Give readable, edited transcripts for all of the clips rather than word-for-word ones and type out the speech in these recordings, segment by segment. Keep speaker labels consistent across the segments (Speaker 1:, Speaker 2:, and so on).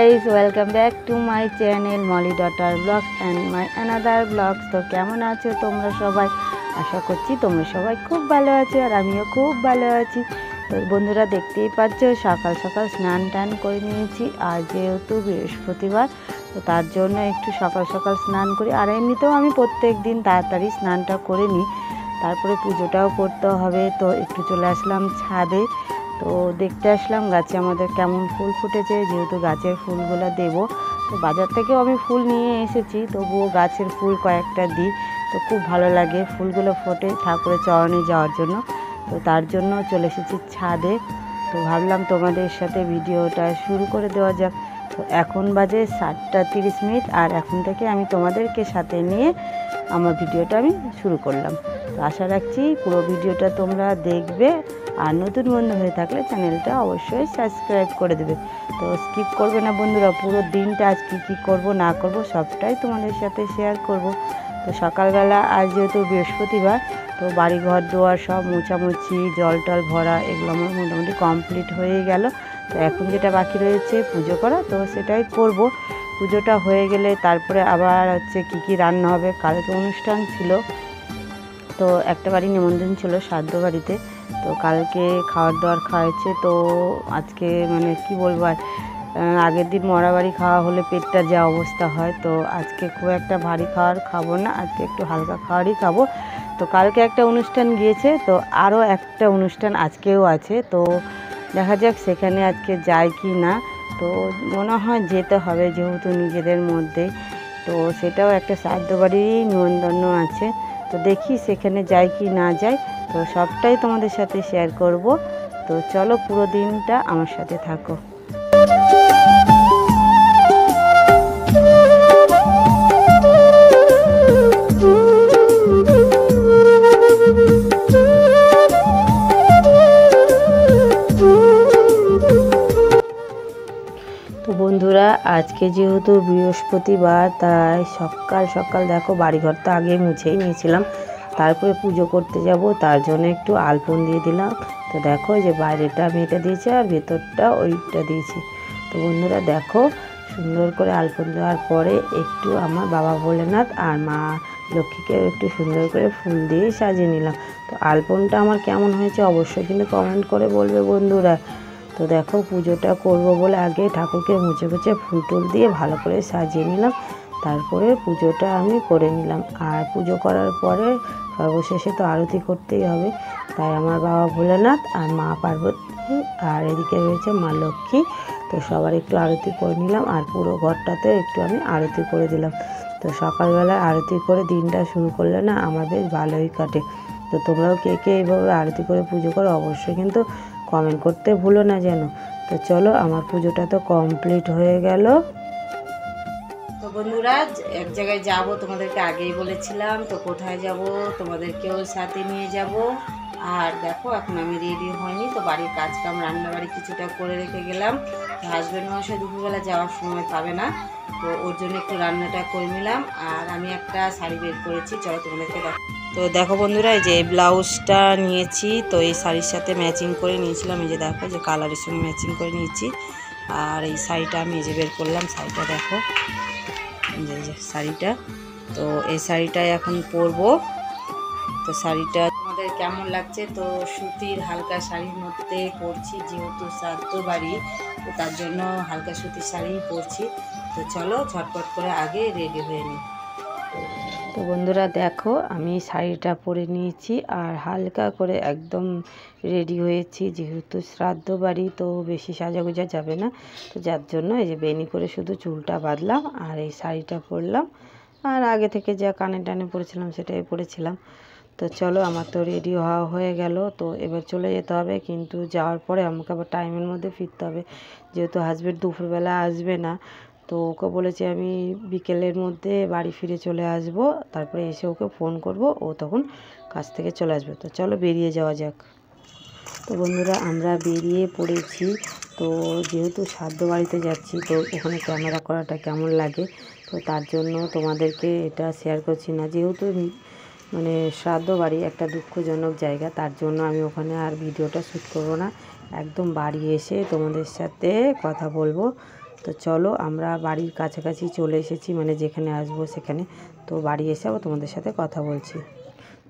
Speaker 1: guys, welcome back to my channel Molly Daughter Vlogs and my another vlogs। তো কেমন আছো তোমরা সবাই? আশা করছি তোমরা সবাই খুব ভালো আছো আর আমিও খুব ভালো আছি। তো বন্ধুরা দেখতেই পাচ্ছ সকাল সকাল স্নান টান করে নিয়েছি। আর যেহেতু বৃহস্পতিবার তো তার জন্য একটু সকাল সকাল স্নান করি। আর এমনিতেও আমি প্রত্যেক দিন তাড়াতাড়ি স্নানটা করে নিই, তারপরে পুজোটাও করতে হবে। তো একটু চলে আসলাম ছাদে, তো দেখতে আসলাম গাছে আমাদের কেমন ফুল ফুটেছে। যেহেতু গাছের ফুলগুলো দেবো, তো বাজার থেকেও আমি ফুল নিয়ে এসেছি, তবুও গাছের ফুল কয়েকটা দিই। তো খুব ভালো লাগে ফুলগুলো ফোটে ঠাকুরের চরণে যাওয়ার জন্য। তো তার জন্য চলে এসেছি ছাদে। তো ভাবলাম তোমাদের সাথে ভিডিওটা শুরু করে দেওয়া যাক। তো এখন বাজে 7:30 আর এখন থেকে আমি তোমাদেরকে সাথে নিয়ে আমার ভিডিওটা আমি শুরু করলাম। তো আশা রাখছি পুরো ভিডিওটা তোমরা দেখবে, আর নতুন বন্ধু হয়ে থাকলে চ্যানেলটা অবশ্যই সাবস্ক্রাইব করে দেবে। তো স্কিপ করবে না বন্ধুরা, পুরো দিনটা আজ কী করব না করব সবটাই তোমাদের সাথে শেয়ার করব। তো সকালবেলা আজ যেহেতু বৃহস্পতিবার, তো বাড়ি ঘর দুয়ার সব মোছামুছি জল টল ভরা এগুলো আমার মোটামুটি কমপ্লিট হয়ে গেল। তো এখন যেটা বাকি রয়েছে পুজো করা, তো সেটাই করব। পুজোটা হয়ে গেলে তারপরে আবার হচ্ছে কী রান্না হবে। কালকে অনুষ্ঠান ছিল, তো একটা বাড়ি নিমন্ত্রণ ছিল শ্রাদ্ধ বাড়িতে। তো কালকে খাওয়ার দাওয়ার খাওয়াচ্ছে। তো আজকে মানে কি বলবো, আর আগের দিন মরা বাড়ি খাওয়া হলে পেটটা যা অবস্থা হয়, তো আজকে খুব একটা ভারী খাবার খাবো না, আজকে একটু হালকা খাবারই খাবো। তো কালকে একটা অনুষ্ঠান গিয়েছে, তো আরও একটা অনুষ্ঠান আজকেও আছে। তো দেখা যাক সেখানে আজকে যায় কি না। তো মনে হয় যেতে হবে, যেহেতু নিজেদের মধ্যে। তো সেটাও একটা শ্রাদ্ধ বাড়িরই নিমন্ত্রণ আছে। তো দেখি সেখানে যাই কি না যাই, তো সবটাই তোমাদের সাথে শেয়ার করব। তো চলো পুরো দিনটা আমার সাথে থাকো। তো বন্ধুরা আজকে যেহেতু বৃহস্পতিবার, তাই সকাল সকাল দেখো বাড়িঘর তো আগে মুছেই নিয়েছিলাম, তারপরে পুজো করতে যাব, তার জন্য একটু আলপন দিয়ে দিলাম। তো দেখো যে বাইরেটা আমি এটা দিয়েছি আর ভেতরটা ওইটা দিয়েছি। তো বন্ধুরা দেখো সুন্দর করে আলপন দেওয়ার পরে একটু আমার বাবা ভোলেনাথ আর মা লক্ষ্মীকে একটু সুন্দর করে ফুল দিয়ে সাজিয়ে নিলাম। তো আলপনটা আমার কেমন হয়েছে অবশ্যই কিন্তু কমেন্ট করে বলবে বন্ধুরা। তো দেখো পুজোটা করব বলে আগে ঠাকুরকে মুছে মুছে ফুল টুল দিয়ে ভালো করে সাজিয়ে নিলাম, তারপরে পুজোটা আমি করে নিলাম। আর পুজো করার পরে সর্বশেষে তো আরতি করতেই হবে, তাই আমার বাবা ভোলেনাথ আর মা পার্বতী আর এদিকে রয়েছে মা লক্ষ্মী। তো সবার একটু আরতি করে নিলাম, আর পুরো ঘরটাতে একটু আমি আরতি করে দিলাম। তো সকালবেলা আরতি করে দিনটা শুরু করলে না আমার বেশ ভালোই কাটে। তো তোমরাও কে কে এইভাবে আরতি করে পুজো করো অবশ্যই কিন্তু কমেন্ট করতে ভুলো না যেন। তো চলো আমার পুজোটা তো কমপ্লিট হয়ে গেল। তো বন্ধুরা এক জায়গায় যাব, তোমাদেরকে আগেই বলেছিলাম। তো কোথায় যাব তোমাদেরকেও সাথে নিয়ে যাব। আর দেখো এখন আমি রেডি হয়নি, তো বাড়ির কাজকাম রান্নাবাড়ি কিছুটা করে রেখে গেলাম। তো হাজব্যান্ড মশাই দুপুরবেলা যাওয়ার সময় পাবে না, তো ওর জন্য একটু রান্নাটা করে নিলাম। আর আমি একটা শাড়ি বের করেছি, চলো তোমাদেরকে দেখো। তো দেখো বন্ধুরা এই যে ব্লাউজটা নিয়েছি, তো এই শাড়ির সাথে ম্যাচিং করে নিয়েছিলাম। এই যে দেখো যে কালারের সঙ্গে ম্যাচিং করে নিয়েছি। আর এই শাড়িটা আমি এই যে বের করলাম, শাড়িটা দেখো এই যে শাড়িটা। তো এই শাড়িটাই এখন পরবো। তো শাড়িটা আমাদের কেমন লাগছে, তো সুতির হালকা শাড়ির মধ্যে পরছি, যেহেতু শ্রাদ্ধ বাড়ি তো তার জন্য হালকা সুতির শাড়ি পরছি। তো চলো ঝটপট করে আগে রেডি হয়ে নিই। তো বন্ধুরা দেখো আমি শাড়িটা পরে নিয়েছি আর হালকা করে একদম রেডি হয়েছি, যেহেতু শ্রাদ্ধ বাড়ি তো বেশি সাজাগোজা যাবে না। তো যার জন্য এই যে বেনি করে শুধু চুলটা বাঁধলাম আর এই শাড়িটা পরলাম, আর আগে থেকে যা কানে টানে পরেছিলাম সেটাই পরেছিলাম। তো চলো আমার তো রেডি হওয়া হয়ে গেল। তো এবার চলে যেতে হবে, কিন্তু যাওয়ার পরে আমাকে আবার টাইমের মধ্যে ফিরতে হবে, যেহেতু হাজব্যান্ড দুপুরবেলা আসবে না। তো ওকে বলেছি আমি বিকেলের মধ্যে বাড়ি ফিরে চলে আসব, তারপরে এসে ওকে ফোন করব, ও তখন কাজ থেকে চলে আসবে। তো চলো বেরিয়ে যাওয়া যাক। তো বন্ধুরা আমরা বেরিয়ে পড়েছি। তো যেহেতু শ্রাদ্ধ বাড়িতে যাচ্ছি, তো ওখানে ক্যামেরা করাটা কেমন লাগে, তো তার জন্য তোমাদেরকে এটা শেয়ার করছি না। যেহেতু মানে শ্রাদ্ধ বাড়ি একটা দুঃখজনক জায়গা, তার জন্য আমি ওখানে আর ভিডিওটা শ্যুট করব না, একদম বাড়ি এসে তোমাদের সাথে কথা বলবো। তো চলো আমরা বাড়ির কাছাকাছি চলে এসেছি, মানে যেখানে আসবো সেখানে। তো বাড়ি এসে আবার তোমাদের সাথে কথা বলছি।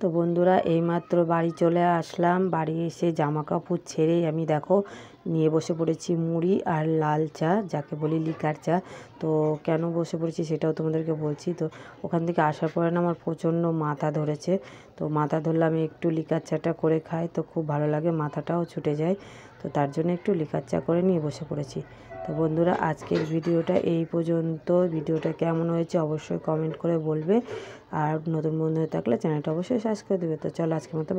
Speaker 1: তো বন্ধুরা এইমাত্র বাড়ি চলে আসলাম। বাড়ি এসে জামা কাপড় ছেড়েই আমি দেখো নিয়ে বসে পড়েছি মুড়ি আর লাল চা, যাকে বলি লিকার চা। তো কেন বসে পড়েছি সেটাও তোমাদেরকে বলছি। তো ওখান থেকে আসার পরে না আমার প্রচণ্ড মাথা ধরেছে। তো মাথা ধরলে আমি একটু লিকার চাটা করে খাই, তো খুব ভালো লাগে, মাথাটাও ছুটে যায়। তো তার জন্য একটু লিকার চা করে নিয়ে বসে পড়েছি। তো বন্ধুরা আজকের ভিডিওটা এই পর্যন্ত। ভিডিওটা কেমন হয়েছে অবশ্যই কমেন্ট করে বলবে। আর নতুন বন্ধু হয়ে থাকলে চ্যানেলটা অবশ্যই সাবস্ক্রাইব করে দেবে। তো চলো আজকের মতো